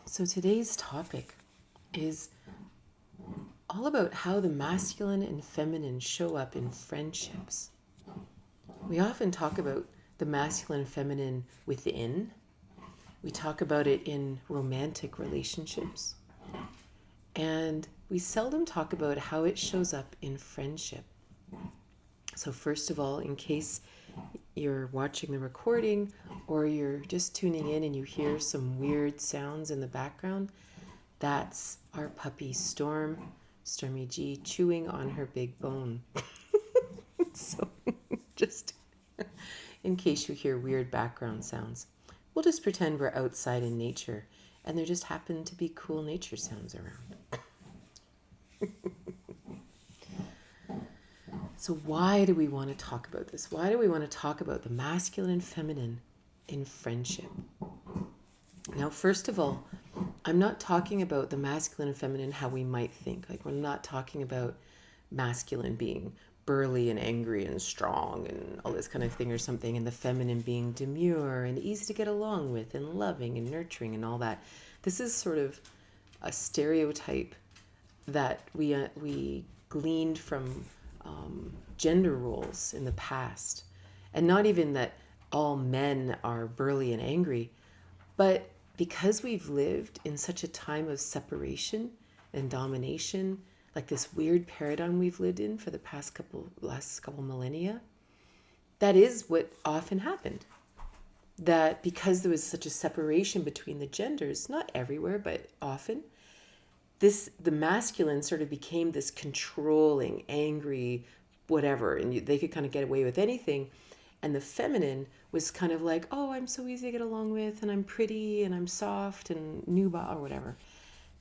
So today's topic is all about how the masculine and feminine show up in friendships. We often talk about the masculine and feminine within. We talk about it in romantic relationships. And we seldom talk about how it shows up in friendship. So first of all, in case you're watching the recording or you're just tuning in and you hear some weird sounds in the background, that's our puppy Stormy G, chewing on her big bone. So just in case you hear weird background sounds, we'll just pretend we're outside in nature and there just happen to be cool nature sounds around. So why do we want to talk about this? Why do we want to talk about the masculine and feminine in friendship? Now, first of all, I'm not talking about the masculine and feminine how we might think. Like, we're not talking about masculine being burly and angry and strong and all this kind of thing or something, and the feminine being demure and easy to get along with and loving and nurturing and all that. This is sort of a stereotype that we gleaned from gender roles in the past. And not even that all men are burly and angry, but because we've lived in such a time of separation and domination, like this weird paradigm we've lived in for the last couple millennia, that is what often happened. That because there was such a separation between the genders, not everywhere, but often, the masculine sort of became this controlling, angry, whatever, and they could kind of get away with anything. And the feminine was kind of like, oh, I'm so easy to get along with, and I'm pretty, and I'm soft, and nuba, or whatever.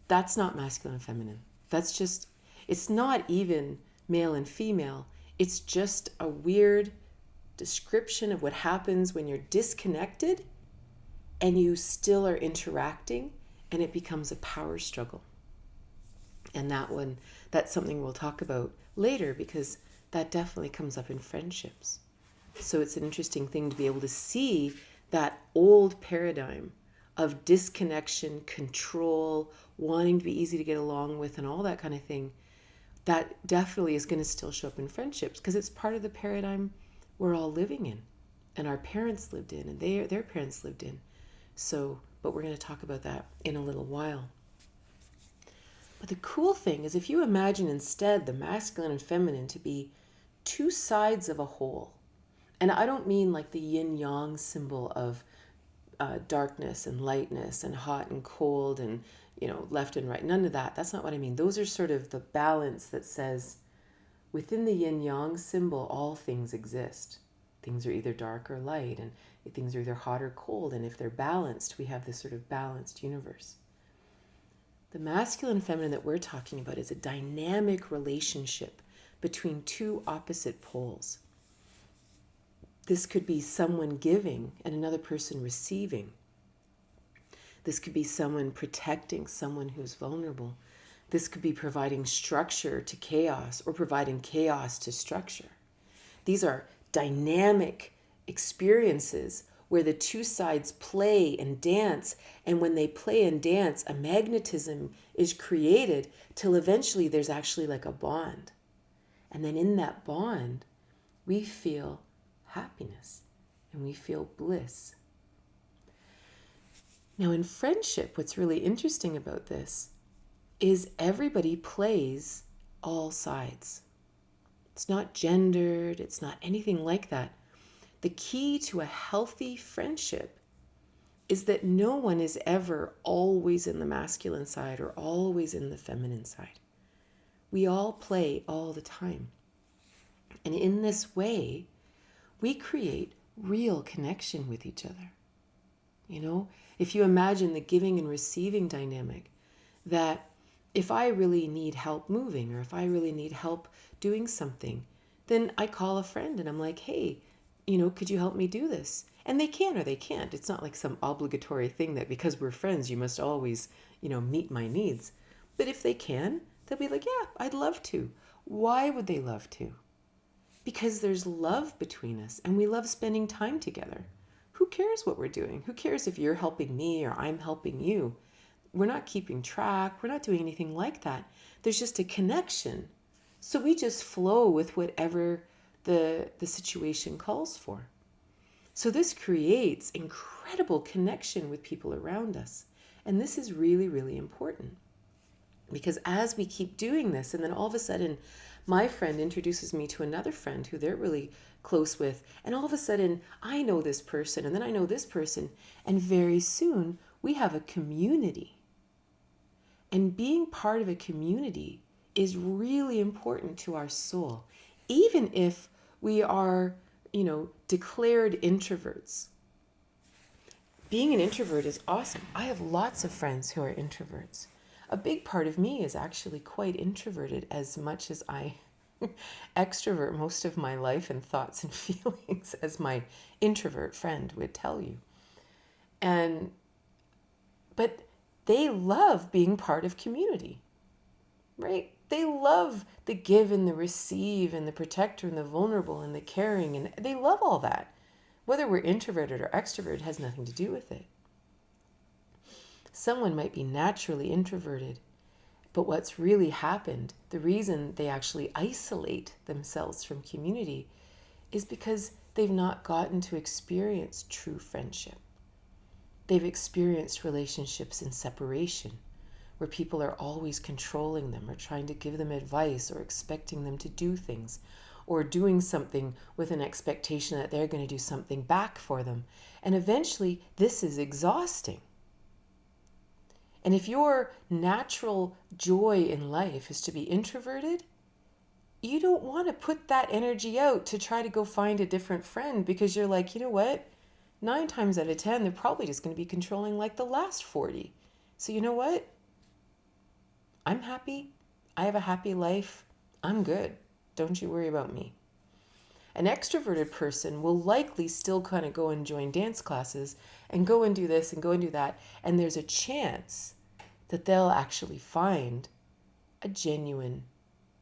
That's not masculine and feminine. That's just, it's not even male and female. It's just a weird description of what happens when you're disconnected and you still are interacting, and it becomes a power struggle. And that's something we'll talk about later, because that definitely comes up in friendships. So it's an interesting thing to be able to see that old paradigm of disconnection, control, wanting to be easy to get along with, and all that kind of thing. That definitely is going to still show up in friendships because it's part of the paradigm we're all living in, and our parents lived in, and their parents lived in. So, but we're going to talk about that in a little while. But the cool thing is, if you imagine instead the masculine and feminine to be two sides of a whole, and I don't mean like the yin-yang symbol of darkness and lightness and hot and cold and, left and right. None of that. That's not what I mean. Those are sort of the balance that says within the yin-yang symbol, all things exist. Things are either dark or light, and things are either hot or cold. And if they're balanced, we have this sort of balanced universe. The masculine and feminine that we're talking about is a dynamic relationship between two opposite poles. This could be someone giving and another person receiving. This could be someone protecting someone who's vulnerable. This could be providing structure to chaos or providing chaos to structure. These are dynamic experiences where the two sides play and dance, and when they play and dance, a magnetism is created till eventually there's actually like a bond. And then in that bond, we feel happiness and we feel bliss. Now in friendship, what's really interesting about this is everybody plays all sides. It's not gendered, it's not anything like that. The key to a healthy friendship is that no one is ever always in the masculine side or always in the feminine side. We all play all the time. And in this way, we create real connection with each other. If you imagine the giving and receiving dynamic, that if I really need help moving or if I really need help doing something, then I call a friend and I'm like, hey, could you help me do this? And they can or they can't. It's not like some obligatory thing that because we're friends, you must always, meet my needs. But if they can, they'll be like, yeah, I'd love to. Why would they love to? Because there's love between us and we love spending time together. Who cares what we're doing? Who cares if you're helping me or I'm helping you? We're not keeping track. We're not doing anything like that. There's just a connection. So we just flow with whatever the situation calls for. So this creates incredible connection with people around us. And this is really, really important. Because as we keep doing this, and then all of a sudden, my friend introduces me to another friend who they're really close with, and all of a sudden, I know this person, and then I know this person, and very soon, we have a community. And being part of a community is really important to our soul, even if we are, declared introverts. Being an introvert is awesome. I have lots of friends who are introverts. A big part of me is actually quite introverted, as much as I extrovert most of my life and thoughts and feelings, as my introvert friend would tell you. But they love being part of community, right? They love the give and the receive and the protector and the vulnerable and the caring, and they love all that. Whether we're introverted or extroverted has nothing to do with it. Someone might be naturally introverted, but what's really happened, the reason they actually isolate themselves from community, is because they've not gotten to experience true friendship. They've experienced relationships in separation, where people are always controlling them or trying to give them advice or expecting them to do things, or doing something with an expectation that they're going to do something back for them. And eventually, this is exhausting. And if your natural joy in life is to be introverted, you don't want to put that energy out to try to go find a different friend, because you're like, you know what? 9 times out of 10, they're probably just going to be controlling like the last 40. So you know what? I'm happy. I have a happy life. I'm good. Don't you worry about me. An extroverted person will likely still kind of go and join dance classes and go and do this and go and do that. And there's a chance that they'll actually find a genuine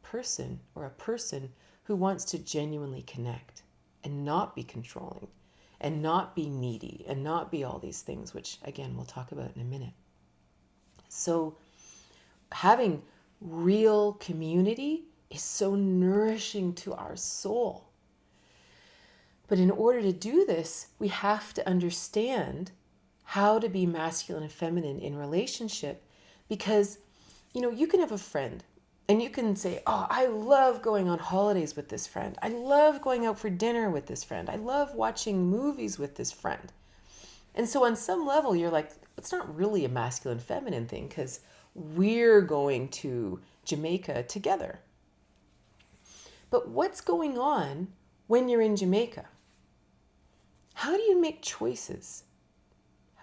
person, or a person who wants to genuinely connect and not be controlling and not be needy and not be all these things, which again, we'll talk about in a minute. So having real community is so nourishing to our soul. But in order to do this, we have to understand how to be masculine and feminine in relationship, because, you can have a friend and you can say, oh, I love going on holidays with this friend. I love going out for dinner with this friend. I love watching movies with this friend. And so on some level, you're like, it's not really a masculine feminine thing, because we're going to Jamaica together. But what's going on when you're in Jamaica? How do you make choices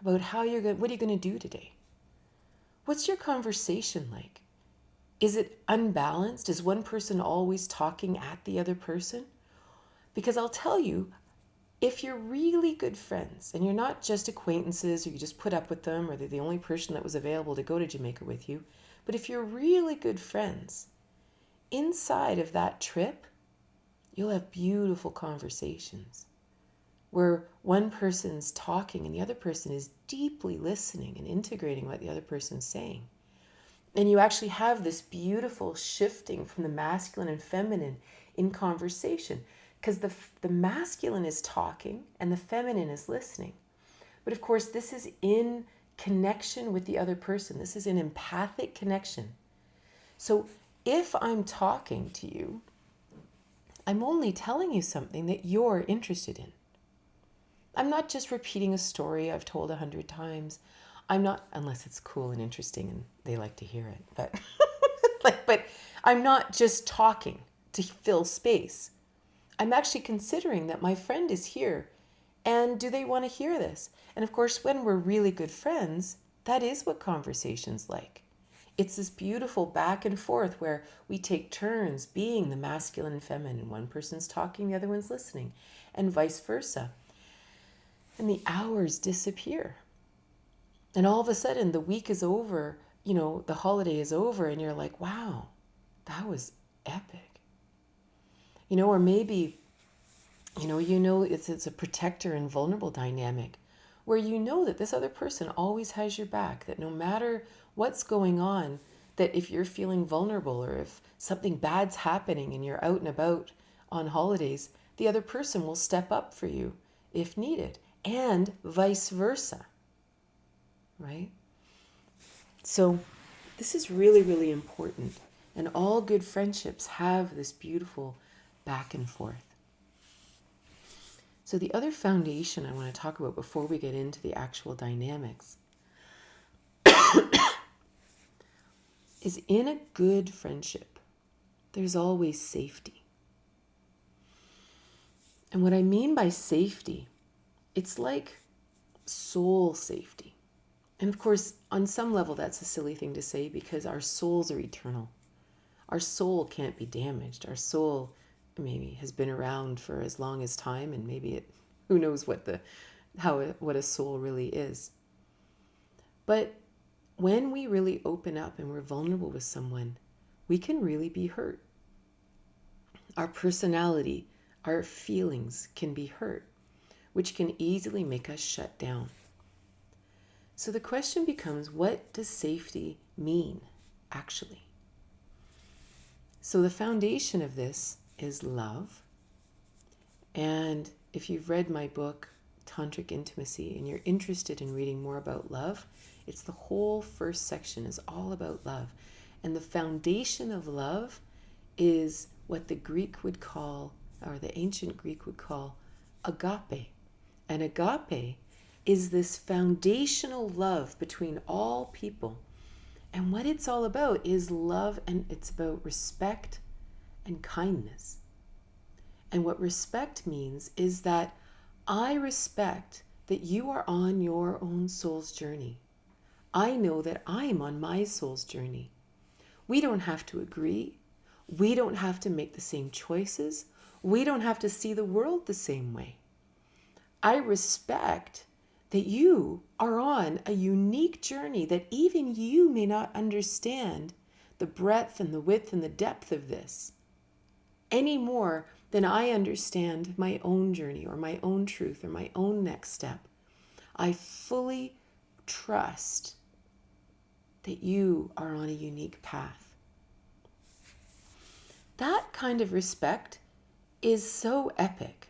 about what are you going to do today? What's your conversation like? Is it unbalanced? Is one person always talking at the other person? Because I'll tell you, if you're really good friends and you're not just acquaintances, or you just put up with them, or they're the only person that was available to go to Jamaica with you, but if you're really good friends, inside of that trip, you'll have beautiful conversations where one person's talking and the other person is deeply listening and integrating what the other person's saying. And you actually have this beautiful shifting from the masculine and feminine in conversation, because the masculine is talking and the feminine is listening. But of course, this is in connection with the other person. This is an empathic connection. So if I'm talking to you, I'm only telling you something that you're interested in. I'm not just repeating a story I've told 100 times. I'm not, unless it's cool and interesting and they like to hear it, but but I'm not just talking to fill space. I'm actually considering that my friend is here, and do they want to hear this? And of course, when we're really good friends, that is what conversation's like. It's this beautiful back and forth where we take turns being the masculine and feminine. One person's talking, the other one's listening, and vice versa. And the hours disappear. And all of a sudden, the week is over, the holiday is over, and you're like, wow, that was epic. Or maybe, it's a protector and vulnerable dynamic where you know that this other person always has your back, that no matter what's going on, that if you're feeling vulnerable or if something bad's happening and you're out and about on holidays, the other person will step up for you if needed, and vice versa, right? So this is really, really important. And all good friendships have this beautiful back and forth. So the other foundation I want to talk about before we get into the actual dynamics is in a good friendship, there's always safety. And what I mean by safety, it's like soul safety. And of course, on some level, that's a silly thing to say because our souls are eternal. Our soul can't be damaged. Our soul maybe has been around for as long as time, and maybe who knows what a soul really is. But when we really open up and we're vulnerable with someone, we can really be hurt. Our personality, our feelings can be hurt, which can easily make us shut down. So the question becomes, what does safety mean, actually? So the foundation of this is love. And if you've read my book, Tantric Intimacy, and you're interested in reading more about love, it's the whole first section is all about love. And the foundation of love is what the Greek would call, or the ancient Greek would call, agape. And agape is this foundational love between all people. And what it's all about is love, and it's about respect and kindness. And what respect means is that I respect that you are on your own soul's journey. I know that I'm on my soul's journey. We don't have to agree. We don't have to make the same choices. We don't have to see the world the same way. I respect that you are on a unique journey, that even you may not understand the breadth and the width and the depth of this any more than I understand my own journey or my own truth or my own next step. I fully trust that you are on a unique path. That kind of respect is so epic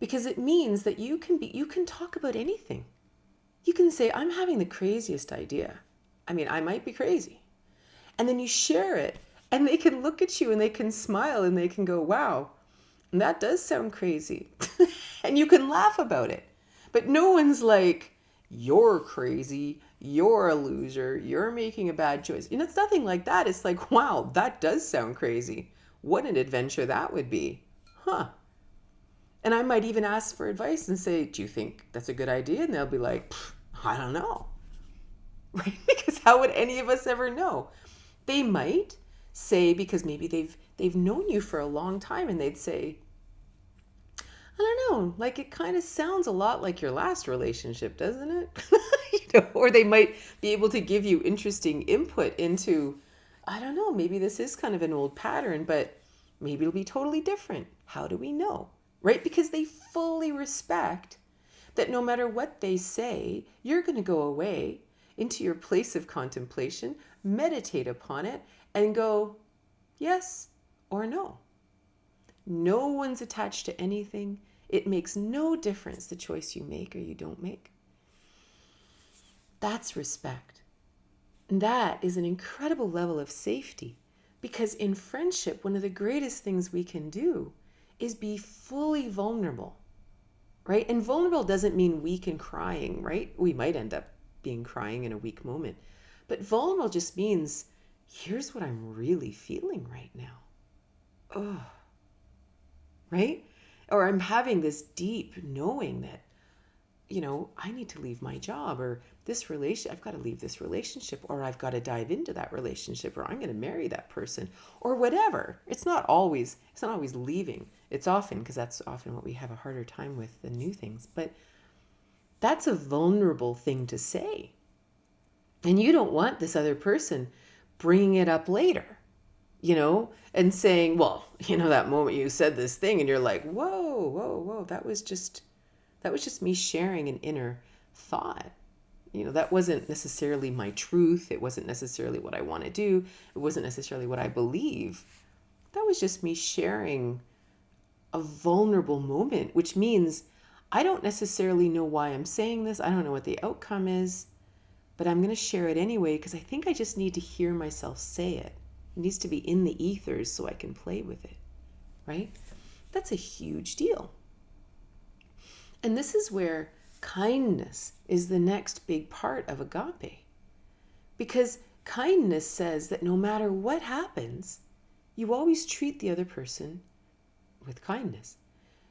because it means that you can talk about anything. You can say, I'm having the craziest idea. I mean, I might be crazy. And then you share it and they can look at you and they can smile and they can go, wow, that does sound crazy. And you can laugh about it. But no one's like, you're crazy, you're a loser, you're making a bad choice. It's nothing like that. It's like, wow, that does sound crazy. What an adventure that would be. Huh. And I might even ask for advice and say, do you think that's a good idea? And they'll be like, I don't know. Right? Because how would any of us ever know? They might say, because maybe they've known you for a long time, and they'd say, I don't know, like it kind of sounds a lot like your last relationship, doesn't it? Or they might be able to give you interesting input into, I don't know, maybe this is kind of an old pattern, but maybe it'll be totally different. How do we know? Right? Because they fully respect that no matter what they say, you're going to go away into your place of contemplation, meditate upon it, and go, yes or no. No one's attached to anything. It makes no difference the choice you make or you don't make. That's respect. And that is an incredible level of safety, because in friendship, one of the greatest things we can do is be fully vulnerable, right? And vulnerable doesn't mean weak and crying, right? We might end up being crying in a weak moment. But vulnerable just means, here's what I'm really feeling right now. Oh, right? Or I'm having this deep knowing that, I need to leave my job, or I've got to leave this relationship, or I've got to dive into that relationship, or I'm going to marry that person, or whatever. It's not always leaving. It's often, because that's often what we have a harder time with than new things. But that's a vulnerable thing to say. And you don't want this other person bringing it up later, and saying, well, that moment you said this thing and you're like, whoa, that was just me sharing an inner thought. That wasn't necessarily my truth. It wasn't necessarily what I want to do. It wasn't necessarily what I believe. That was just me sharing a vulnerable moment, which means I don't necessarily know why I'm saying this. I don't know what the outcome is, but I'm going to share it anyway because I think I just need to hear myself say it. It needs to be in the ethers so I can play with it, right? That's a huge deal. And this is where kindness is the next big part of agape. Because kindness says that no matter what happens, you always treat the other person with kindness.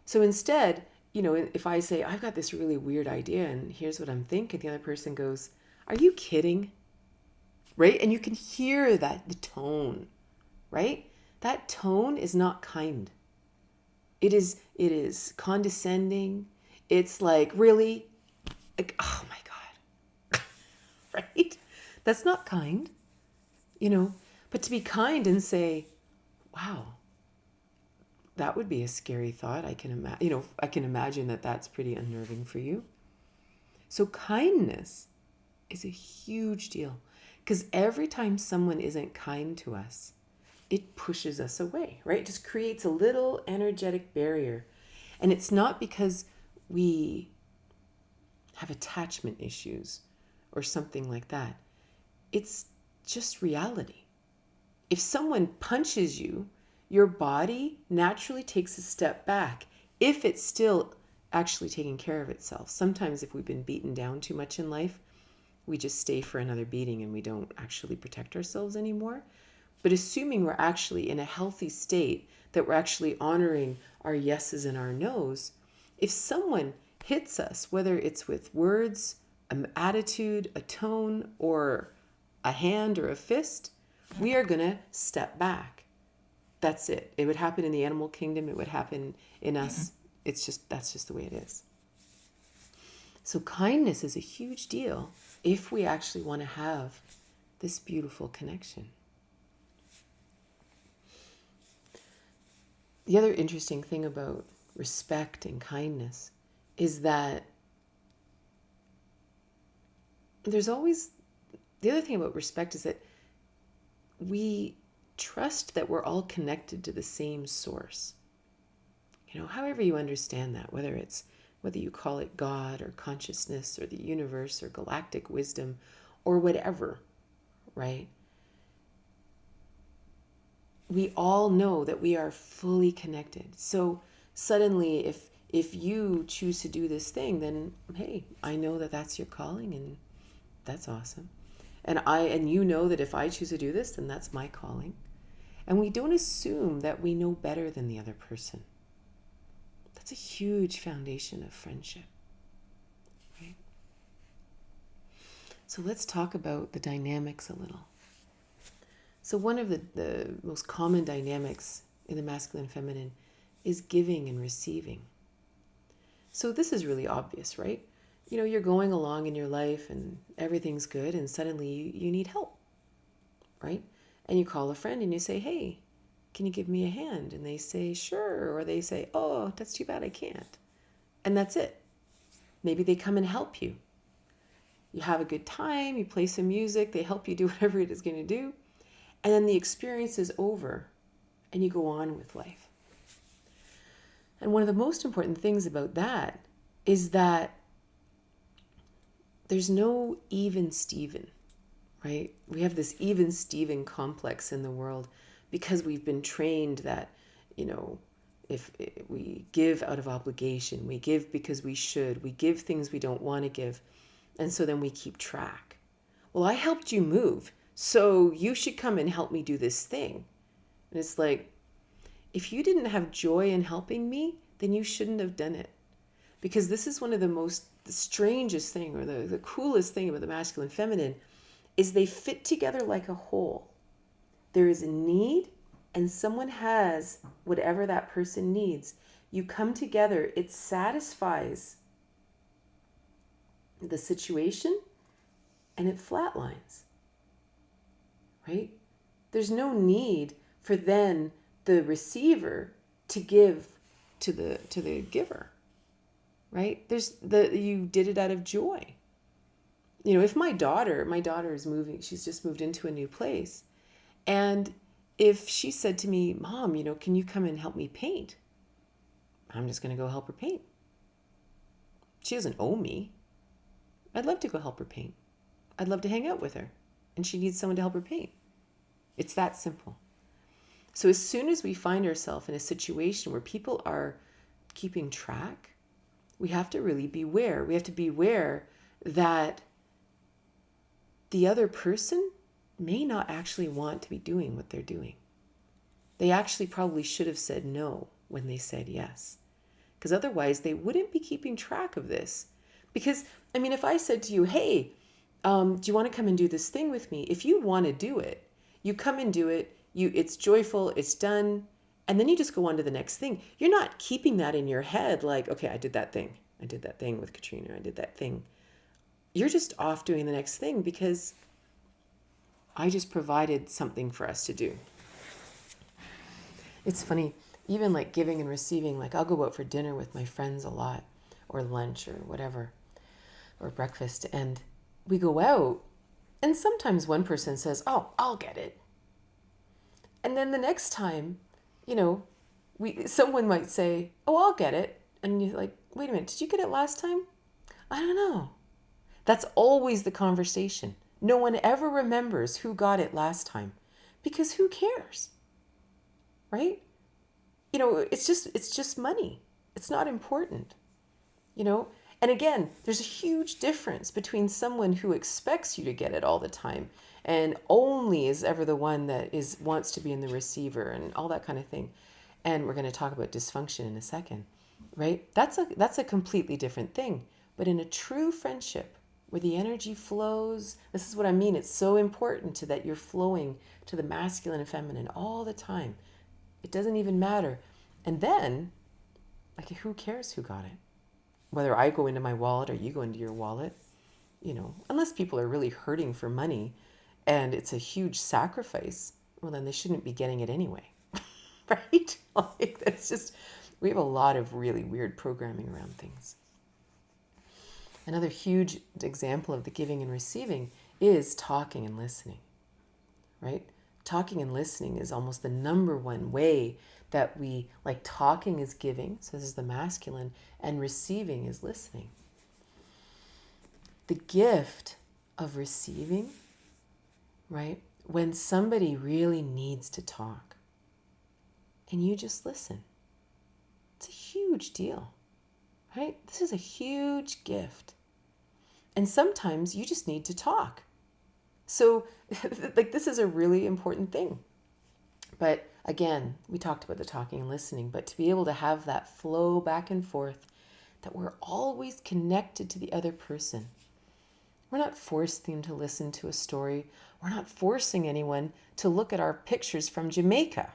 So instead, if I say, I've got this really weird idea and here's what I'm thinking, the other person goes, are you kidding? Right? And you can hear the tone, right? That tone is not kind. It is condescending. It's like, really? Like, oh my God. Right? That's not kind, But to be kind and say, wow, that would be a scary thought. I can imagine that that's pretty unnerving for you. So kindness is a huge deal because every time someone isn't kind to us, it pushes us away, right? It just creates a little energetic barrier. And it's not because we have attachment issues or something like that. It's just reality. If someone punches you, your body naturally takes a step back if it's still actually taking care of itself. Sometimes if we've been beaten down too much in life, we just stay for another beating and we don't actually protect ourselves anymore. But assuming we're actually in a healthy state, that we're actually honoring our yeses and our nos, if someone hits us, whether it's with words, an attitude, a tone, or a hand or a fist, we are going to step back. That's it. It would happen in the animal kingdom. It would happen in us. That's just the way it is. So kindness is a huge deal if we actually want to have this beautiful connection. The other interesting thing about respect and kindness is that there's always, the other thing about respect is that we trust that we're all connected to the same source. However you understand that, whether you call it God or consciousness or the universe or galactic wisdom or whatever, right? We all know that we are fully connected. So suddenly, if you choose to do this thing, then hey, I know that that's your calling, and that's awesome. And you know that if I choose to do this, then that's my calling. And we don't assume that we know better than the other person. That's a huge foundation of friendship, right? So let's talk about the dynamics a little. So one of the most common dynamics in the masculine and feminine is giving and receiving. So this is really obvious, right? You're going along in your life and everything's good and suddenly you need help, right? And you call a friend and you say, hey, can you give me a hand? And they say, sure. Or they say, oh, that's too bad, I can't. And that's it. Maybe they come and help you. You have a good time, you play some music, they help you do whatever it is going to do. And then the experience is over and you go on with life. And one of the most important things about that is that there's no even Steven, right? We have this even Steven complex in the world because we've been trained that, if we give out of obligation, we give because we should, we give things we don't want to give. And so then we keep track. Well, I helped you move, so you should come and help me do this thing. And it's like, if you didn't have joy in helping me, then you shouldn't have done it. Because this is one of the strangest thing, or the coolest thing about the masculine and feminine, is they fit together like a whole. There is a need, and someone has whatever that person needs. You come together, it satisfies the situation, and it flatlines, right? There's no need for then the receiver to give to the giver, right? You did it out of joy. If my daughter is moving, she's just moved into a new place. And if she said to me, Mom, can you come and help me paint? I'm just going to go help her paint. She doesn't owe me. I'd love to go help her paint. I'd love to hang out with her. And she needs someone to help her paint. It's that simple. So as soon as we find ourselves in a situation where people are keeping track, we have to really beware. We have to beware that the other person may not actually want to be doing what they're doing. They actually probably should have said no when they said yes. Because otherwise they wouldn't be keeping track of this. Because, if I said to you, hey, do you want to come and do this thing with me? If you want to do it, you come and do it. It's joyful, it's done. And then you just go on to the next thing. You're not keeping that in your head like, okay, I did that thing. I did that thing with Katrina. I did that thing. You're just off doing the next thing because I just provided something for us to do. It's funny, even like giving and receiving, like I'll go out for dinner with my friends a lot, or lunch or whatever, or breakfast, and we go out, and sometimes one person says, oh, I'll get it. And then the next time, someone might say, oh, I'll get it. And you're like, wait a minute, did you get it last time? I don't know. That's always the conversation. No one ever remembers who got it last time because who cares? Right? It's just money. It's not important. And again, there's a huge difference between someone who expects you to get it all the time and only is ever the one that wants to be in the receiver and all that kind of thing. And we're going to talk about dysfunction in a second, right? That's a completely different thing. But in a true friendship where the energy flows, this is what I mean. It's so important that you're flowing to the masculine and feminine all the time. It doesn't even matter. And then, like, who cares who got it? Whether I go into my wallet or you go into your wallet, unless people are really hurting for money and it's a huge sacrifice, well, then they shouldn't be getting it anyway, right? Like, that's just, we have a lot of really weird programming around things. Another huge example of the giving and receiving is talking and listening, right? Talking and listening is almost the number one way that we, like, talking is giving, so this is the masculine, and receiving is listening. The gift of receiving, right? When somebody really needs to talk and you just listen, it's a huge deal, right? This is a huge gift. And sometimes you just need to talk. So, like, this is a really important thing. But again, we talked about the talking and listening, but to be able to have that flow back and forth, that we're always connected to the other person. We're not forcing them to listen to a story. We're not forcing anyone to look at our pictures from Jamaica,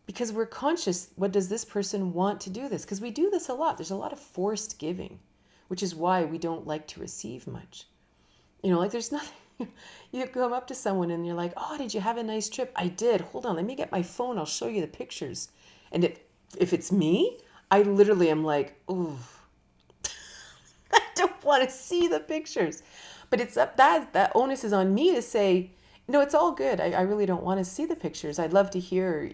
because we're conscious, what does this person want to do this? Because we do this a lot. There's a lot of forced giving, which is why we don't like to receive much. Like, there's nothing. You come up to someone and you're like, oh, did you have a nice trip? I did. Hold on, let me get my phone. I'll show you the pictures. And if it's me, I literally am like, ooh, I don't want to see the pictures. But it's up, that onus is on me to say, no, it's all good. I really don't want to see the pictures. I'd love to hear,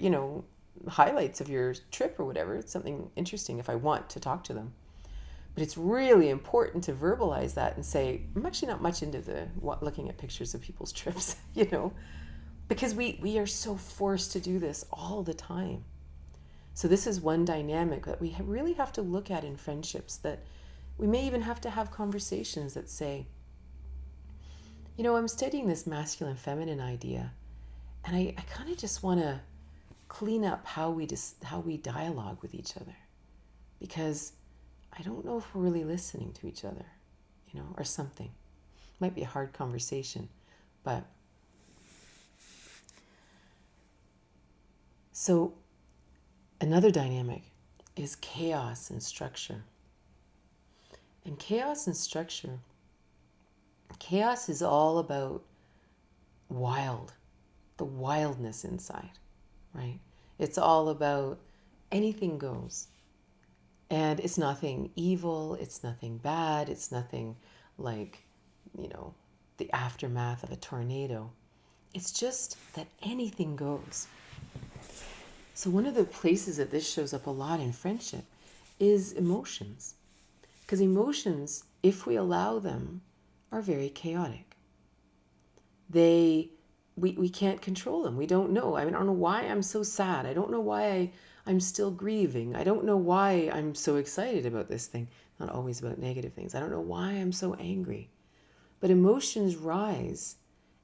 highlights of your trip or whatever. It's something interesting if I want to talk to them. But it's really important to verbalize that and say, I'm actually not much into looking at pictures of people's trips, because we are so forced to do this all the time. So this is one dynamic that we really have to look at in friendships, that we may even have to have conversations that say, I'm studying this masculine feminine idea, and I kind of just want to clean up how we dialogue with each other, because I don't know if we're really listening to each other, or something. Might be a hard conversation, but so another dynamic is chaos and structure. And chaos is all about the wildness inside, right? It's all about anything goes. And it's nothing evil, it's nothing bad, it's nothing like, the aftermath of a tornado. It's just that anything goes. So one of the places that this shows up a lot in friendship is emotions. Because emotions, if we allow them, are very chaotic. We can't control them. We don't know. I don't know why I'm so sad. I don't know why I'm still grieving. I don't know why I'm so excited about this thing. Not always about negative things. I don't know why I'm so angry. But emotions rise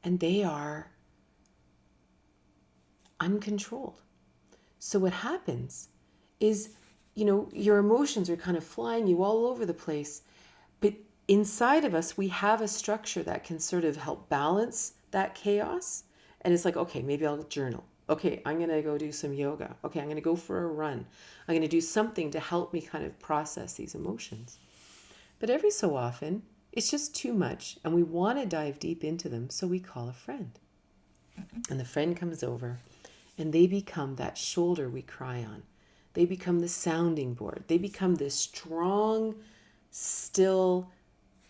and they are uncontrolled. So what happens is, your emotions are kind of flying you all over the place. But inside of us, we have a structure that can sort of help balance that chaos. And it's like, okay, maybe I'll journal. Okay, I'm going to go do some yoga. Okay, I'm going to go for a run. I'm going to do something to help me kind of process these emotions. But every so often, it's just too much and we want to dive deep into them, so we call a friend. And the friend comes over and they become that shoulder we cry on. They become the sounding board. They become this strong, still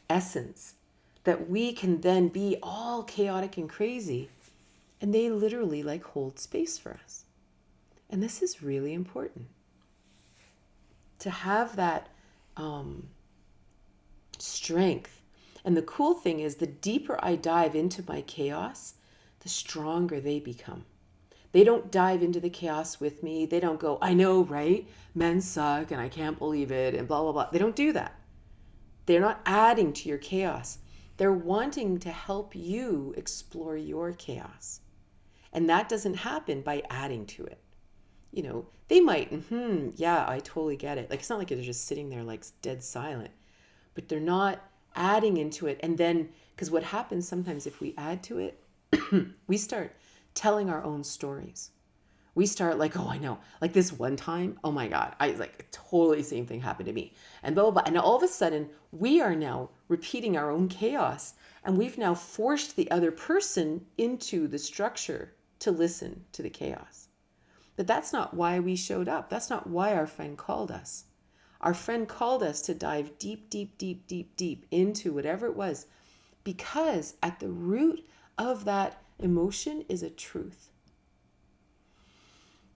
essence that we can then be all chaotic and crazy. And they literally hold space for us. And this is really important. To have that strength. And the cool thing is, the deeper I dive into my chaos, the stronger they become. They don't dive into the chaos with me. They don't go, I know, right? Men suck and I can't believe it and blah, blah, blah. They don't do that. They're not adding to your chaos. They're wanting to help you explore your chaos. And that doesn't happen by adding to it. They might, yeah, I totally get it. It's not like they're just sitting there dead silent, but they're not adding into it. And then, because what happens sometimes if we add to it, we start telling our own stories. We start oh, I know. This one time, oh my God, I totally same thing happened to me. And blah, blah, blah. And all of a sudden, we are now repeating our own chaos. And we've now forced the other person into the structure to listen to the chaos. But that's not why we showed up. That's not why our friend called us. Our friend called us to dive deep, deep, deep, deep, deep into whatever it was. Because at the root of that emotion is a truth.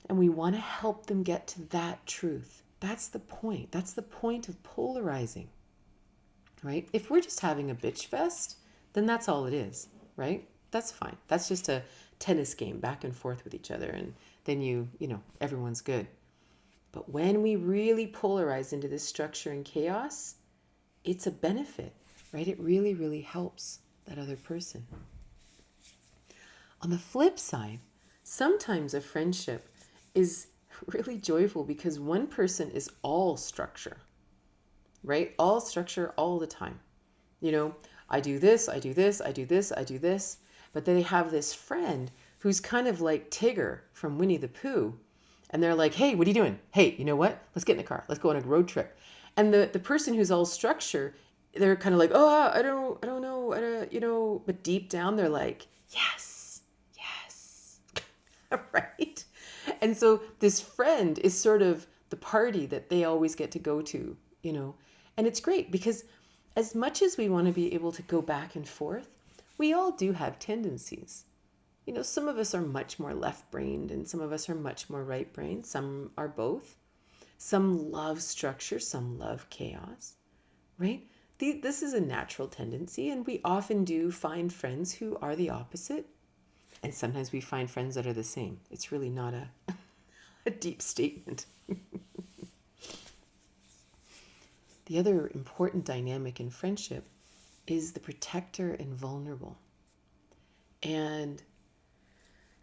And we want to help them get to that truth. That's the point. That's the point of polarizing, right? If we're just having a bitch fest, then that's all it is, right? That's fine. That's just a tennis game back and forth with each other. And then everyone's good. But when we really polarize into this structure and chaos, it's a benefit, right? It really, really helps that other person. On the flip side, sometimes a friendship is really joyful because one person is all structure, right? All structure all the time. I do this, I do this, I do this, I do this. But then they have this friend who's kind of like Tigger from Winnie the Pooh. And they're like, hey, what are you doing? Hey, you know what? Let's get in the car. Let's go on a road trip. And the person who's all structure, they're kind of like, oh, I don't know, but deep down they're like, yes, right? And so this friend is sort of the party that they always get to go to, and it's great because as much as we want to be able to go back and forth, we all do have tendencies. Some of us are much more left-brained and some of us are much more right-brained. Some are both. Some love structure, some love chaos, right? This is a natural tendency, and we often do find friends who are the opposite. And sometimes we find friends that are the same. It's really not a deep statement. The other important dynamic in friendship is the protector and vulnerable. And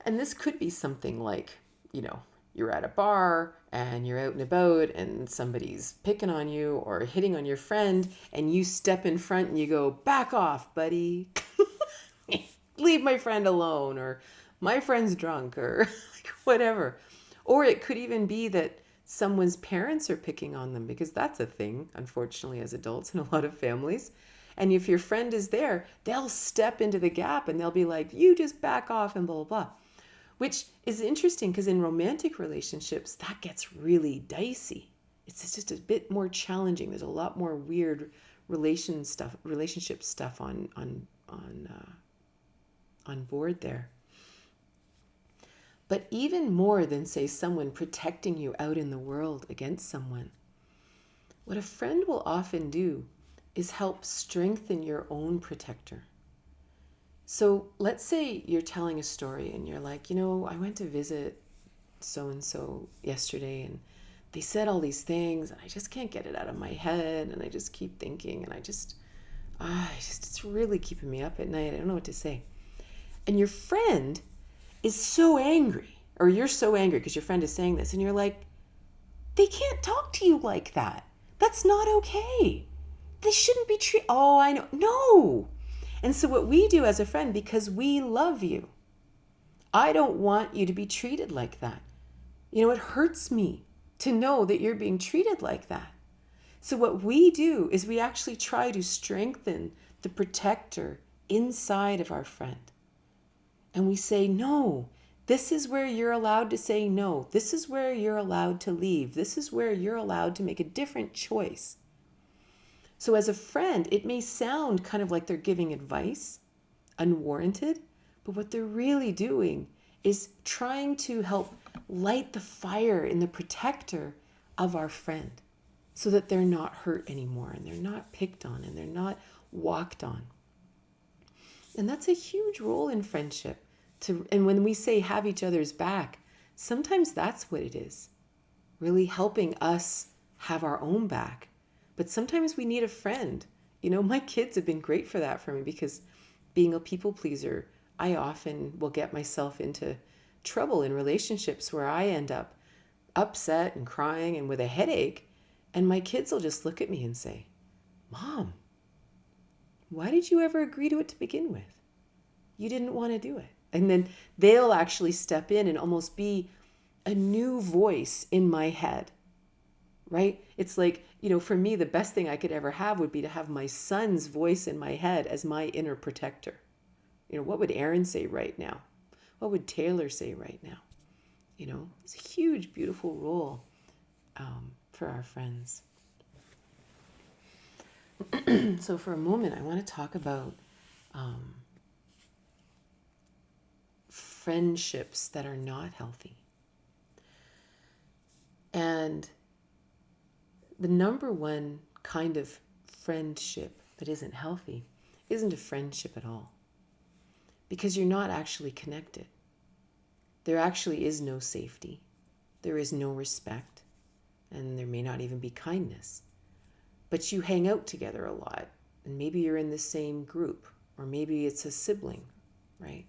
this could be something like, you're at a bar and you're out and about and somebody's picking on you or hitting on your friend and you step in front and you go, back off, buddy. Leave my friend alone, or my friend's drunk, or whatever. Or it could even be that someone's parents are picking on them, because that's a thing, unfortunately, as adults in a lot of families. And if your friend is there, they'll step into the gap and they'll be like, you just back off and blah, blah, blah. Which is interesting because in romantic relationships, that gets really dicey. It's just a bit more challenging. There's a lot more weird relationship stuff on board there. But even more than, say, someone protecting you out in the world against someone, what a friend will often do is help strengthen your own protector. So let's say you're telling a story and you're like, I went to visit so-and-so yesterday and they said all these things and I just can't get it out of my head and I just keep thinking and it's really keeping me up at night. I don't know what to say. And your friend is so angry, or you're so angry because your friend is saying this and you're like, they can't talk to you like that. That's not okay. They shouldn't be treated. Oh, I know. No. And so what we do as a friend, because we love you, I don't want you to be treated like that. It hurts me to know that you're being treated like that. So what we do is we actually try to strengthen the protector inside of our friend. And we say, no, this is where you're allowed to say no. This is where you're allowed to leave. This is where you're allowed to make a different choice. So as a friend, it may sound kind of like they're giving advice, unwarranted, but what they're really doing is trying to help light the fire in the protector of our friend so that they're not hurt anymore and they're not picked on and they're not walked on. And that's a huge role in friendship. And when we say have each other's back, sometimes that's what it is, really helping us have our own back. But sometimes we need a friend. My kids have been great for that for me because being a people pleaser, I often will get myself into trouble in relationships where I end up upset and crying and with a headache. And my kids will just look at me and say, Mom, why did you ever agree to it to begin with? You didn't want to do it. And then they'll actually step in and almost be a new voice in my head, right? It's like, for me, the best thing I could ever have would be to have my son's voice in my head as my inner protector. What would Aaron say right now? What would Taylor say right now? It's a huge, beautiful role for our friends. So for a moment, I want to talk about friendships that are not healthy. And the number one kind of friendship that isn't healthy isn't a friendship at all, because you're not actually connected. There actually is no safety. There is no respect, and there may not even be kindness. But you hang out together a lot, and maybe you're in the same group, or maybe it's a sibling, right?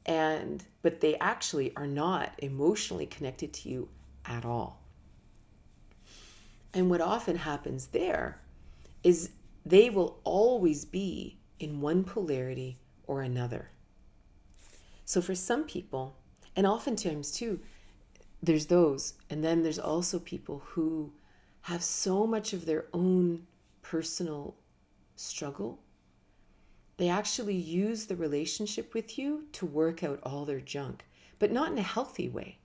But they actually are not emotionally connected to you at all. And what often happens there is they will always be in one polarity or another. So for some people, and oftentimes too, there's those, and then there's also people who have so much of their own personal struggle. They actually use the relationship with you to work out all their junk, but not in a healthy way.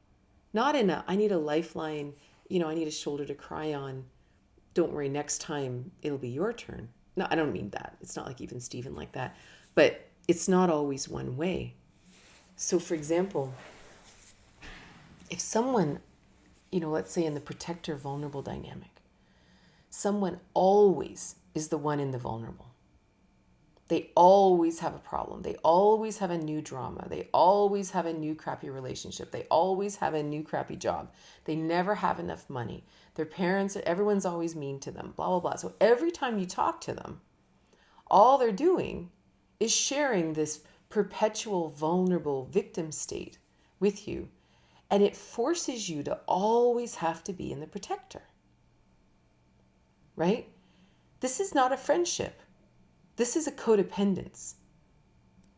Not in I need a lifeline, I need a shoulder to cry on. Don't worry, next time it'll be your turn. No, I don't mean that. It's not like even Stephen like that. But it's not always one way. So for example, if someone, let's say in the protector vulnerable dynamic, someone always is the one in the vulnerable. They always have a problem. They always have a new drama. They always have a new crappy relationship. They always have a new crappy job. They never have enough money. Their parents, everyone's always mean to them, blah, blah, blah. So every time you talk to them, all they're doing is sharing this perpetual vulnerable victim state with you. And it forces you to always have to be in the protector, right? This is not a friendship. This is a codependence,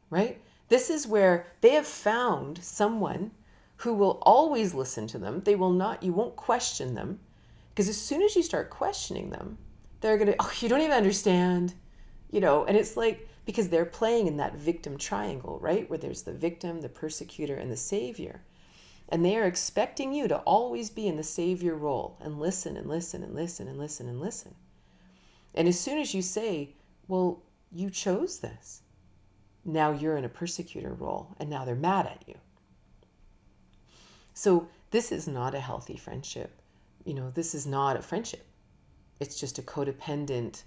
right? This is where they have found someone who will always listen to them. You won't question them, because as soon as you start questioning them, they're going to, you don't even understand, and it's like, because they're playing in that victim triangle, right? Where there's the victim, the persecutor, and the savior. And they are expecting you to always be in the savior role and listen and listen and listen and listen and listen. And as soon as you say, well, you chose this, now you're in a persecutor role and now they're mad at you. So this is not a healthy friendship. This is not a friendship. It's just a codependent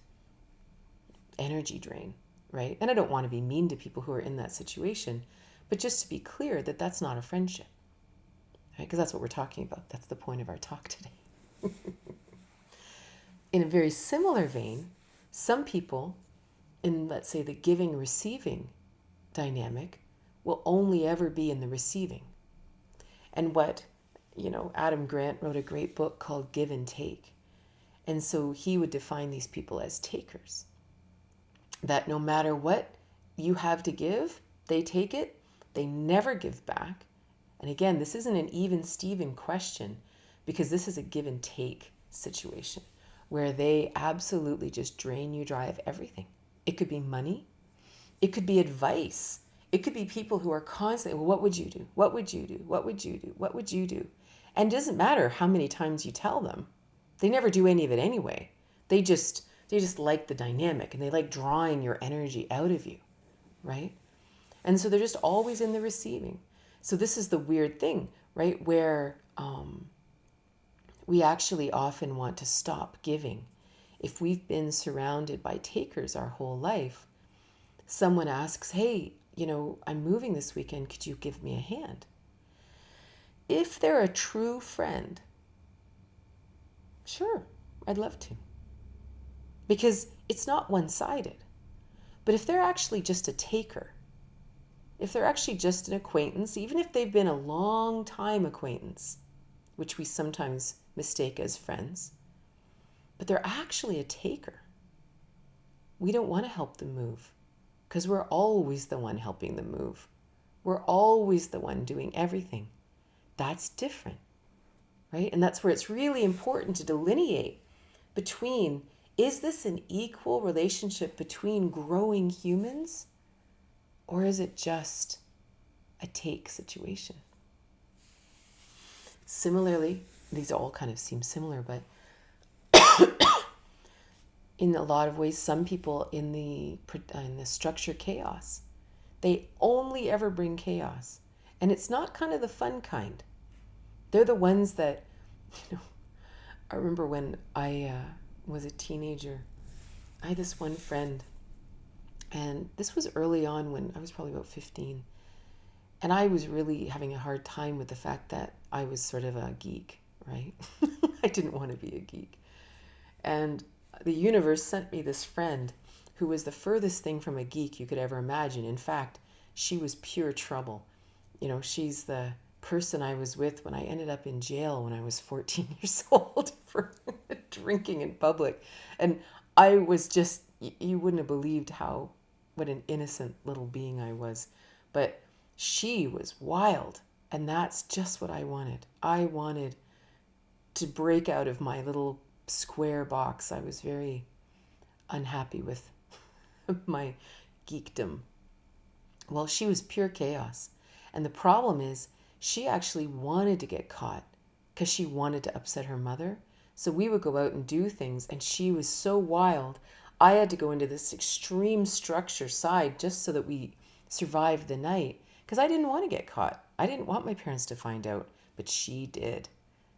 energy drain, right? And I don't want to be mean to people who are in that situation, but just to be clear that that's not a friendship, right? Because that's what we're talking about. That's the point of our talk today. In a very similar vein, some people in, let's say, the giving-receiving dynamic will only ever be in the receiving. And what, Adam Grant wrote a great book called Give and Take. And so he would define these people as takers. That no matter what you have to give, they take it, they never give back. And again, this isn't an even Steven question, because this is a give and take situation where they absolutely just drain you dry of everything. It could be money. It could be advice. It could be people who are constantly, well, what would you do? What would you do? What would you do? What would you do? And it doesn't matter how many times you tell them. They never do any of it anyway. They just like the dynamic and they like drawing your energy out of you, right? And so they're just always in the receiving. So this is the weird thing, right? Where we actually often want to stop giving. If we've been surrounded by takers our whole life, someone asks, hey, I'm moving this weekend. Could you give me a hand? If they're a true friend, sure, I'd love to. Because it's not one-sided. But if they're actually just a taker, if they're actually just an acquaintance, even if they've been a long time acquaintance, which we sometimes mistake as friends, but they're actually a taker, we don't want to help them move because we're always the one helping them move. We're always the one doing everything. That's different, right? And that's where it's really important to delineate between, is this an equal relationship between growing humans, or is it just a take situation? Similarly, these all kind of seem similar, but in a lot of ways, some people in the structure chaos, they only ever bring chaos. And it's not kind of the fun kind. They're the ones that, I remember when I was a teenager, I had this one friend, and this was early on when I was probably about 15. And I was really having a hard time with the fact that I was sort of a geek, right? I didn't want to be a geek. And the universe sent me this friend who was the furthest thing from a geek you could ever imagine. In fact, she was pure trouble. She's the person I was with when I ended up in jail when I was 14 years old for drinking in public. And I was just, you wouldn't have believed what an innocent little being I was. But she was wild. And that's just what I wanted. I wanted to break out of my little square box. I was very unhappy with my geekdom. Well, she was pure chaos. And the problem is, she actually wanted to get caught because she wanted to upset her mother. So we would go out and do things, and she was so wild. I had to go into this extreme structure side just so that we survived the night because I didn't want to get caught. I didn't want my parents to find out, but she did.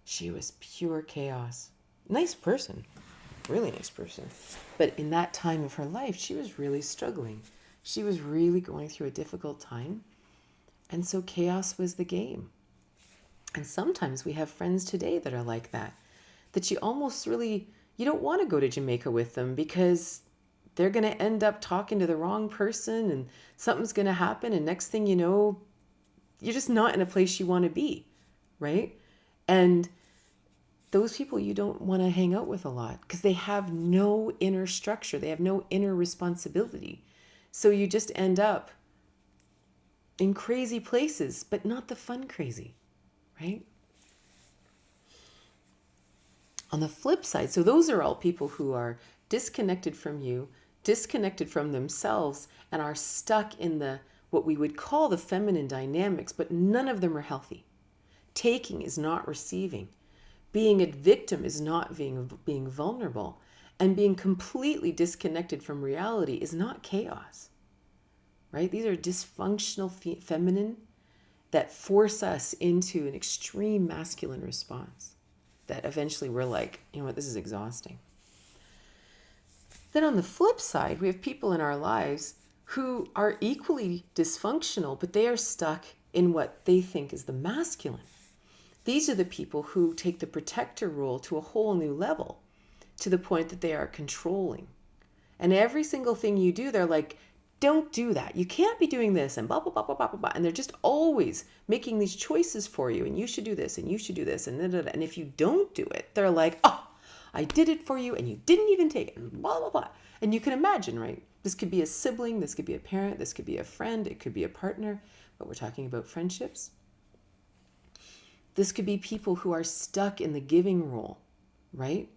She was pure chaos. Nice person, really nice person. But in that time of her life, she was really struggling. She was really going through a difficult time. And so chaos was the game. And sometimes we have friends today that are like that you almost really, you don't want to go to Jamaica with them because they're going to end up talking to the wrong person and something's going to happen. And next thing you know, you're just not in a place you want to be, right? And those people you don't want to hang out with a lot because they have no inner structure. They have no inner responsibility. So you just end up in crazy places, but not the fun crazy, right? On the flip side, so those are all people who are disconnected from you, disconnected from themselves, and are stuck in what we would call the feminine dynamics, but none of them are healthy. Taking is not receiving. Being a victim is not being vulnerable. And being completely disconnected from reality is not chaos, right? These are dysfunctional feminine that force us into an extreme masculine response that eventually we're like, you know what, this is exhausting. Then on the flip side, we have people in our lives who are equally dysfunctional, but they are stuck in what they think is the masculine. These are the people who take the protector role to a whole new level, to the point that they are controlling. And every single thing you do, they're like, don't do that. You can't be doing this, and blah, blah, blah, blah, blah, blah, blah. And they're just always making these choices for you, and you should do this, and you should do this, and da, da, da. And if you don't do it, they're like, oh, I did it for you, and you didn't even take it, and blah, blah, blah. And you can imagine, right? This could be a sibling, this could be a parent, this could be a friend, it could be a partner, but we're talking about friendships. This could be people who are stuck in the giving role, right?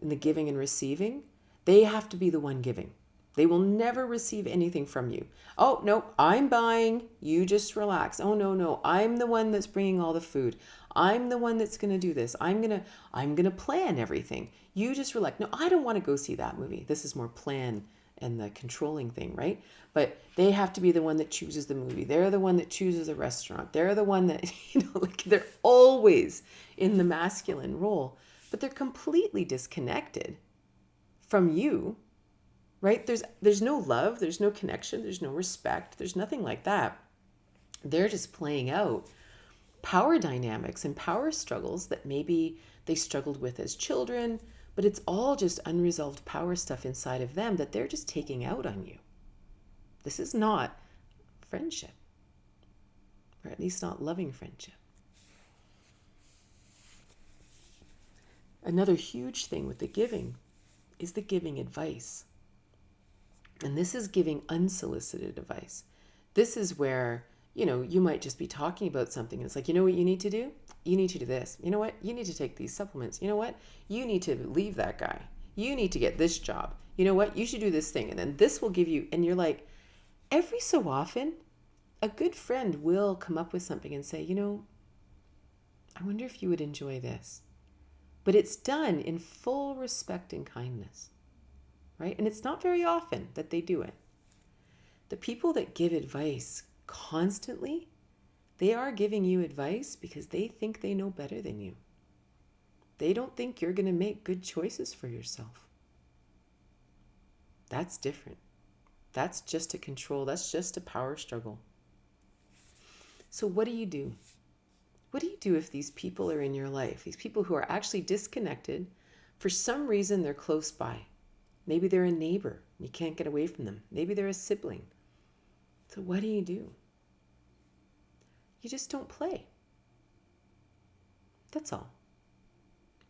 In the giving and receiving. They have to be the one giving. They will never receive anything from you. Oh, no, I'm buying. You just relax. Oh, no, I'm the one that's bringing all the food. I'm the one that's going to do this. I'm going to plan everything. You just relax. No, I don't want to go see that movie. This is more plan and the controlling thing, right? But they have to be the one that chooses the movie. They're the one that chooses the restaurant. They're the one that, like they're always in the masculine role, but they're completely disconnected from you. Right? There's no love, there's no connection, there's no respect, there's nothing like that. They're just playing out power dynamics and power struggles that maybe they struggled with as children, but it's all just unresolved power stuff inside of them that they're just taking out on you. This is not friendship, or at least not loving friendship. Another huge thing with the giving is the giving advice. And this is giving unsolicited advice. This is where, you might just be talking about something. And it's like, you know what you need to do? You need to do this. You know what? You need to take these supplements. You know what? You need to leave that guy. You need to get this job. You know what? You should do this thing. And then this will give you, and you're like, every so often, a good friend will come up with something and say, I wonder if you would enjoy this. But it's done in full respect and kindness. Right? And it's not very often that they do it. The people that give advice constantly, they are giving you advice because they think they know better than you. They don't think you're going to make good choices for yourself. That's different. That's just a control. That's just a power struggle. So what do you do? What do you do if these people are in your life? These people who are actually disconnected, for some reason they're close by. Maybe they're a neighbor. You can't get away from them. Maybe they're a sibling. So what do? You just don't play. That's all.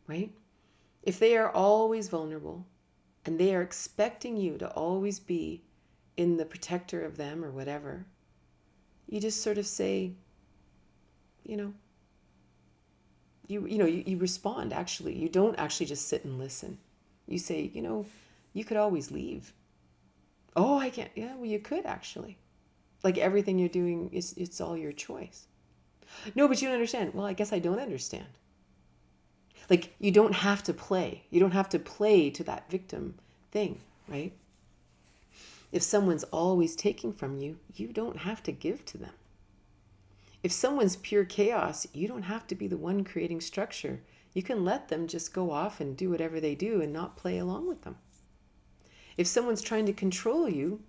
Right? If they are always vulnerable and they are expecting you to always be in the protector of them or whatever, you just sort of say, you respond actually. You don't actually just sit and listen. You say, you could always leave. Oh, I can't. Yeah, well, you could actually. Like everything you're doing, it's all your choice. No, but you don't understand. Well, I guess I don't understand. Like you don't have to play. You don't have to play to that victim thing, right? If someone's always taking from you, you don't have to give to them. If someone's pure chaos, you don't have to be the one creating structure. You can let them just go off and do whatever they do and not play along with them. If someone's trying to control you,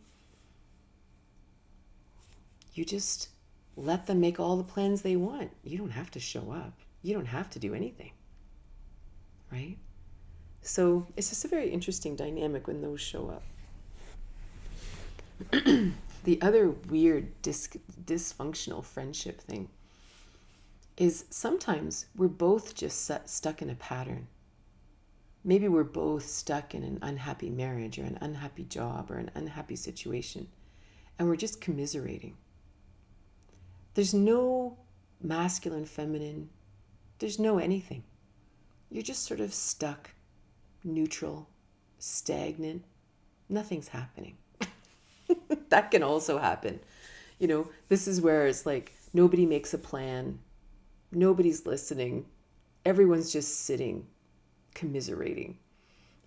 you just let them make all the plans they want. You don't have to show up. You don't have to do anything. Right? So it's just a very interesting dynamic when those show up. The other weird dysfunctional friendship thing is sometimes we're both just stuck in a pattern. Maybe we're both stuck in an unhappy marriage or an unhappy job or an unhappy situation, and we're just commiserating. There's no masculine, feminine. There's no anything. You're just sort of stuck, neutral, stagnant. Nothing's happening. That can also happen. This is where it's like nobody makes a plan. Nobody's listening. Everyone's just sitting, commiserating.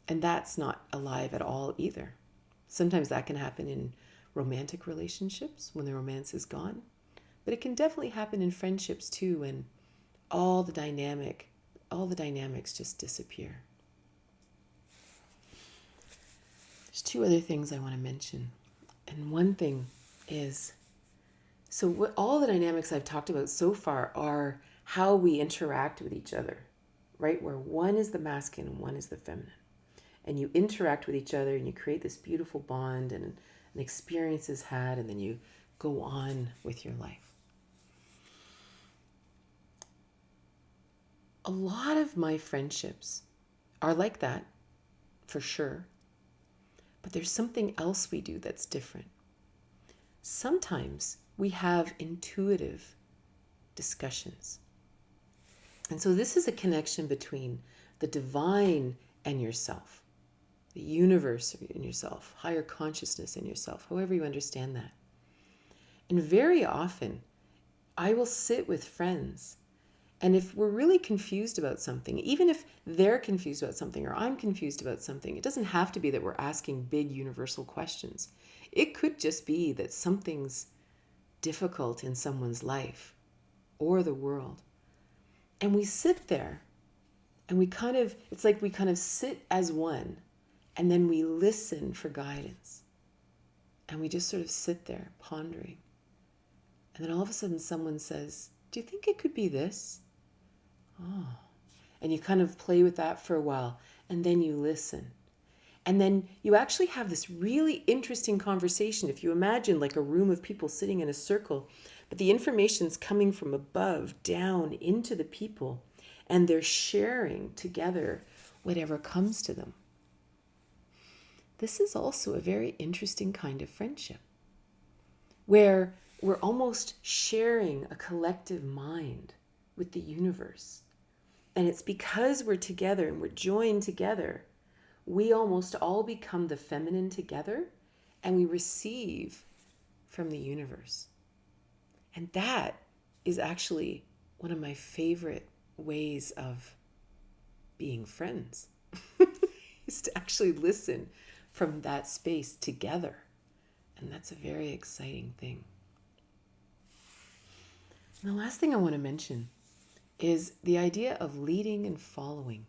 And that's not alive at all either. Sometimes that can happen in romantic relationships when the romance is gone. But it can definitely happen in friendships too, when all the dynamics just disappear. There's two other things I want to mention. And one thing is, so what all the dynamics I've talked about so far are how we interact with each other, right? Where one is the masculine and one is the feminine. And you interact with each other and you create this beautiful bond and an experience is had, and then you go on with your life. A lot of my friendships are like that, for sure. But there's something else we do that's different. Sometimes we have intuitive discussions. And so this is a connection between the divine and yourself, the universe in yourself, higher consciousness in yourself, however you understand that. And very often, I will sit with friends, and if we're really confused about something, even if they're confused about something or I'm confused about something, it doesn't have to be that we're asking big universal questions. It could just be that something's difficult in someone's life or the world. And we sit there and it's like we kind of sit as one, and then we listen for guidance. And we just sort of sit there pondering. And then all of a sudden someone says, "Do you think it could be this?" Oh. And you kind of play with that for a while, and then you listen. And then you actually have this really interesting conversation. If you imagine like a room of people sitting in a circle, but the information's coming from above down into the people, and they're sharing together whatever comes to them. This is also a very interesting kind of friendship, where we're almost sharing a collective mind with the universe. And it's because we're together and we're joined together, we almost all become the feminine together, and we receive from the universe. And that is actually one of my favorite ways of being friends, is to actually listen from that space together. And that's a very exciting thing. And the last thing I want to mention is the idea of leading and following.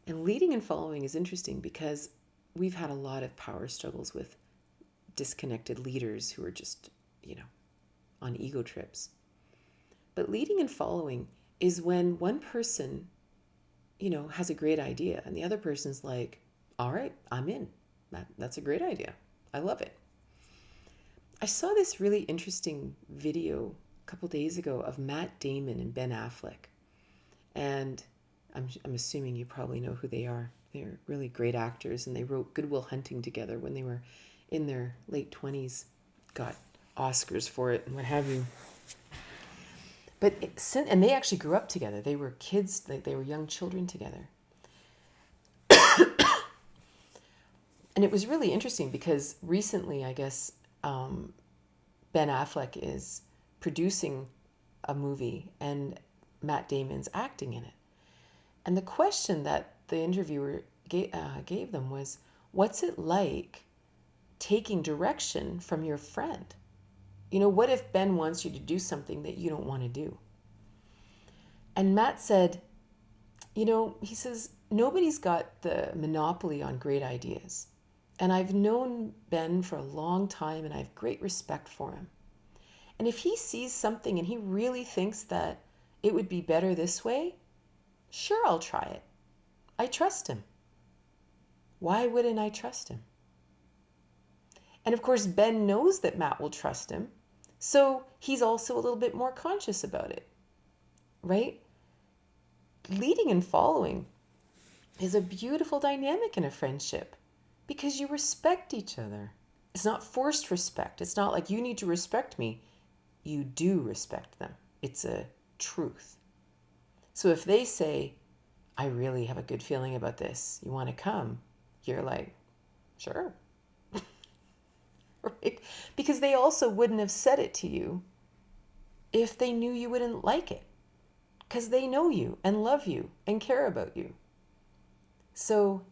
And leading and following is interesting because we've had a lot of power struggles with disconnected leaders who are just, on ego trips. But leading and following is when one person, has a great idea and the other person's like, "All right, I'm in. That's a great idea. I love it." I saw this really interesting video a couple days ago of Matt Damon and Ben Affleck. And I'm assuming you probably know who they are. They're really great actors, and they wrote Good Will Hunting together when they were in their late 20s, got Oscars for it and what have you. And they actually grew up together. They were kids, they were young children together. And it was really interesting because recently, I guess, Ben Affleck is producing a movie and Matt Damon's acting in it. And the question that the interviewer gave them was, what's it like taking direction from your friend? What if Ben wants you to do something that you don't want to do? And Matt said, he says, nobody's got the monopoly on great ideas. And I've known Ben for a long time, and I have great respect for him. And if he sees something and he really thinks that it would be better this way, sure, I'll try it. I trust him. Why wouldn't I trust him? And of course, Ben knows that Matt will trust him, so he's also a little bit more conscious about it, right? Leading and following is a beautiful dynamic in a friendship because you respect each other. It's not forced respect. It's not like you need to respect me. You do respect them. It's a truth. So if they say, "I really have a good feeling about this. You want to come?" You're like, "Sure." Right? Because they also wouldn't have said it to you if they knew you wouldn't like it. Because they know you and love you and care about you. So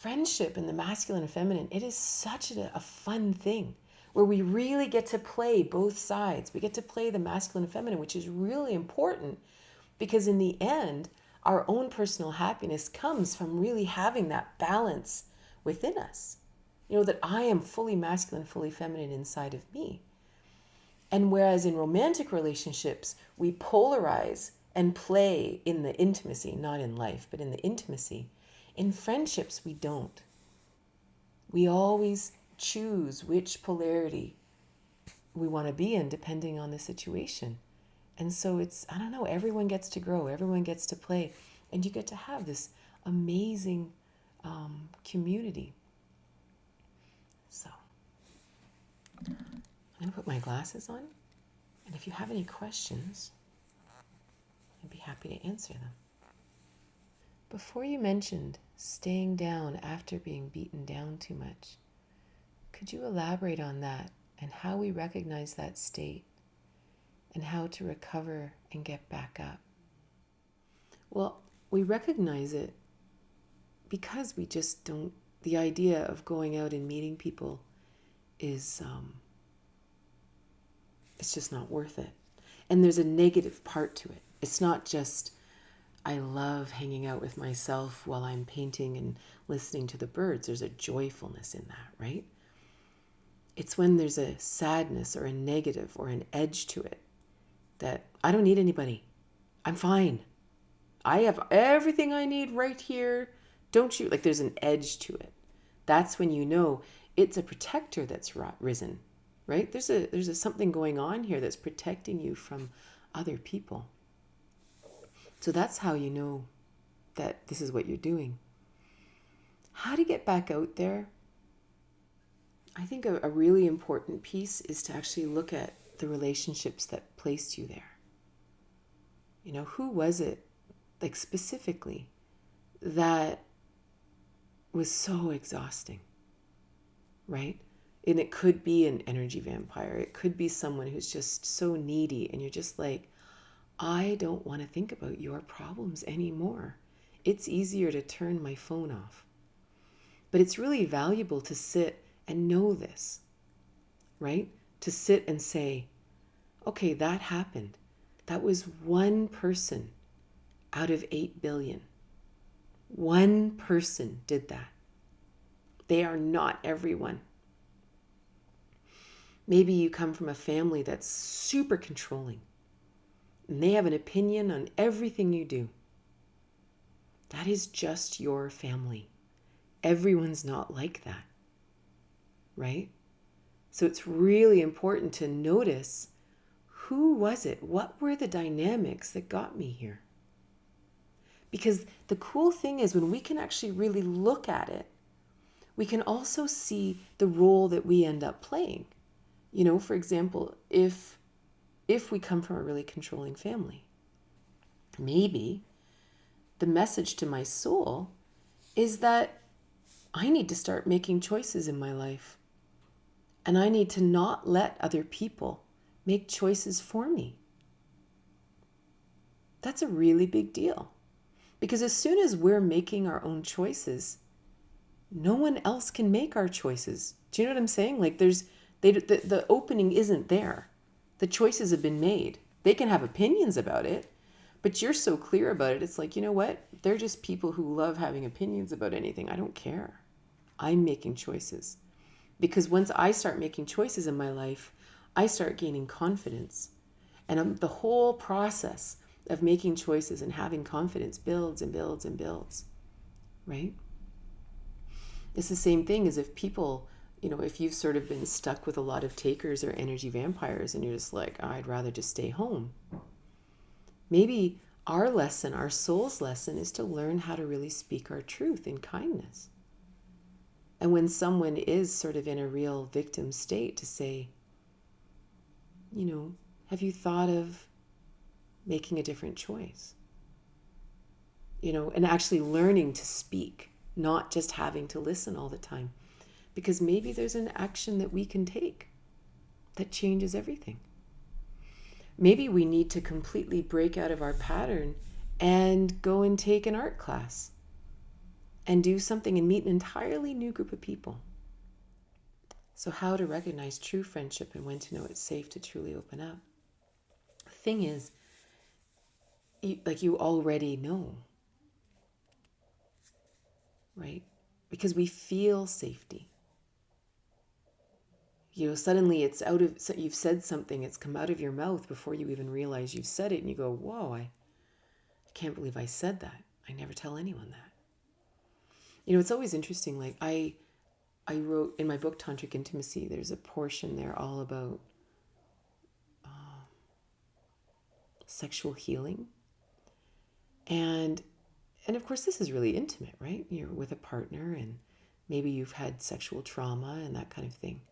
friendship and the masculine and feminine, it is such a fun thing where we really get to play both sides. We get to play the masculine and feminine, which is really important because in the end, our own personal happiness comes from really having that balance within us. You know, that I am fully masculine, fully feminine inside of me. And whereas in romantic relationships, we polarize and play in the intimacy, not in life, but in the intimacy, in friendships, we don't. We always choose which polarity we want to be in depending on the situation. And so it's, I don't know, everyone gets to grow, everyone gets to play, and you get to have this amazing community. So I'm going to put my glasses on, and if you have any questions, I'd be happy to answer them. Before you mentioned staying down after being beaten down too much, could you elaborate on that and how we recognize that state and how to recover and get back up? Well, we recognize it because we just don't, the idea of going out and meeting people is, it's just not worth it. And there's a negative part to it. It's not just, I love hanging out with myself while I'm painting and listening to the birds. There's a joyfulness in that, right? It's when there's a sadness or a negative or an edge to it that I don't need anybody. I'm fine. I have everything I need right here. Don't you? Like there's an edge to it. That's when you know it's a protector that's risen, right? There's a something going on here that's protecting you from other people. So that's how you know that this is what you're doing. How to get back out there? I think a really important piece is to actually look at the relationships that placed you there. You know, who was it, like specifically, that was so exhausting, right? And it could be an energy vampire. It could be someone who's just so needy and you're just like, I don't want to think about your problems anymore. It's easier to turn my phone off. But it's really valuable to sit and know this, right? To sit and say, okay, that happened. That was one person out of 8 billion. One person did that. They are not everyone. Maybe you come from a family that's super controlling and they have an opinion on everything you do. That is just your family. Everyone's not like that, right? So it's really important to notice, who was it? What were the dynamics that got me here? Because the cool thing is when we can actually really look at it, we can also see the role that we end up playing. You know, for example, if we come from a really controlling family, maybe the message to my soul is that I need to start making choices in my life. And I need to not let other people make choices for me. That's a really big deal. Because as soon as we're making our own choices, no one else can make our choices. Do you know what I'm saying? Like the opening isn't there. The choices have been made. They can have opinions about it, but you're so clear about it. It's like, you know what? They're just people who love having opinions about anything. I don't care. I'm making choices. Because once I start making choices in my life, I start gaining confidence. And the whole process of making choices and having confidence builds and builds and builds, right? It's the same thing as if people, you know, if you've sort of been stuck with a lot of takers or energy vampires and you're just like, oh, I'd rather just stay home. Maybe our lesson, our soul's lesson, is to learn how to really speak our truth in kindness. And when someone is sort of in a real victim state, to say, you know, have you thought of making a different choice? You know, and actually learning to speak, not just having to listen all the time. Because maybe there's an action that we can take that changes everything. Maybe we need to completely break out of our pattern and go and take an art class and do something and meet an entirely new group of people. So how to recognize true friendship and when to know it's safe to truly open up. The thing is, you already know, right? Because we feel safety. Suddenly it's you've said something, it's come out of your mouth before you even realize you've said it, and you go, whoa, I can't believe I said that. I never tell anyone that. It's always interesting. Like I wrote in my book, Tantric Intimacy, there's a portion there all about sexual healing. And of course, this is really intimate, right? You're with a partner and maybe you've had sexual trauma and that kind of thing.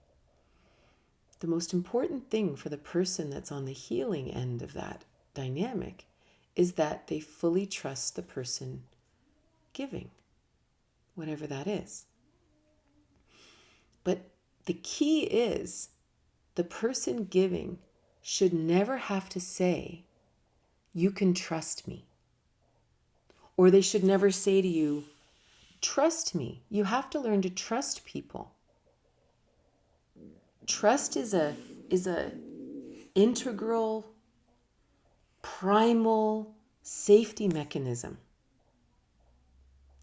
The most important thing for the person that's on the healing end of that dynamic is that they fully trust the person giving, whatever that is. But the key is the person giving should never have to say, you can trust me. Or they should never say to you, trust me. You have to learn to trust people. Trust is a integral, primal safety mechanism.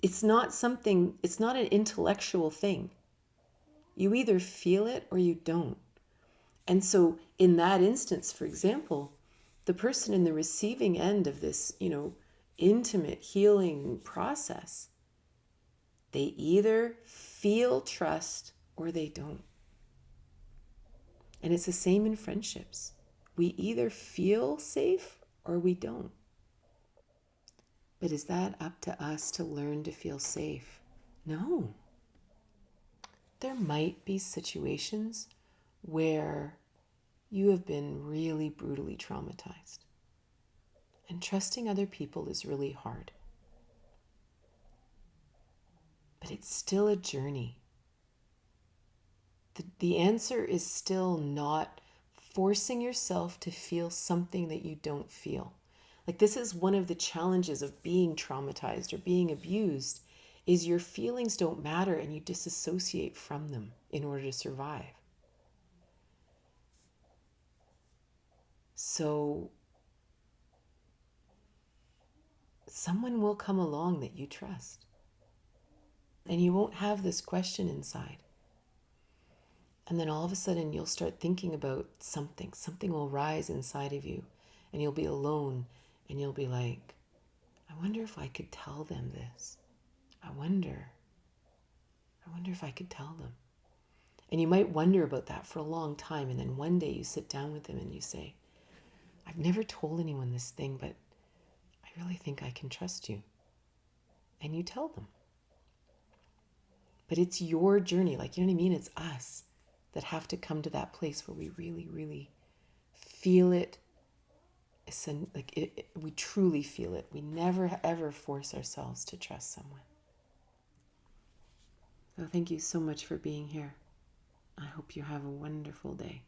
It's not an intellectual thing. You either feel it or you don't. And so in that instance, for example, the person in the receiving end of this, intimate healing process, they either feel trust or they don't. And it's the same in friendships. We either feel safe or we don't. But is that up to us to learn to feel safe? No. There might be situations where you have been really brutally traumatized. And trusting other people is really hard. But it's still a journey. The answer is still not forcing yourself to feel something that you don't feel. Like, this is one of the challenges of being traumatized or being abused, is your feelings don't matter and you disassociate from them in order to survive. So someone will come along that you trust. And you won't have this question inside. And then all of a sudden you'll start thinking about something. Something will rise inside of you. And you'll be alone. And you'll be like, I wonder if I could tell them this. I wonder if I could tell them. And you might wonder about that for a long time. And then one day you sit down with them and you say, I've never told anyone this thing, but I really think I can trust you. And you tell them. But it's your journey. Like, you know what I mean? It's us that have to come to that place where we really, really feel it. We truly feel it. We never, ever force ourselves to trust someone. So thank you so much for being here. I hope you have a wonderful day.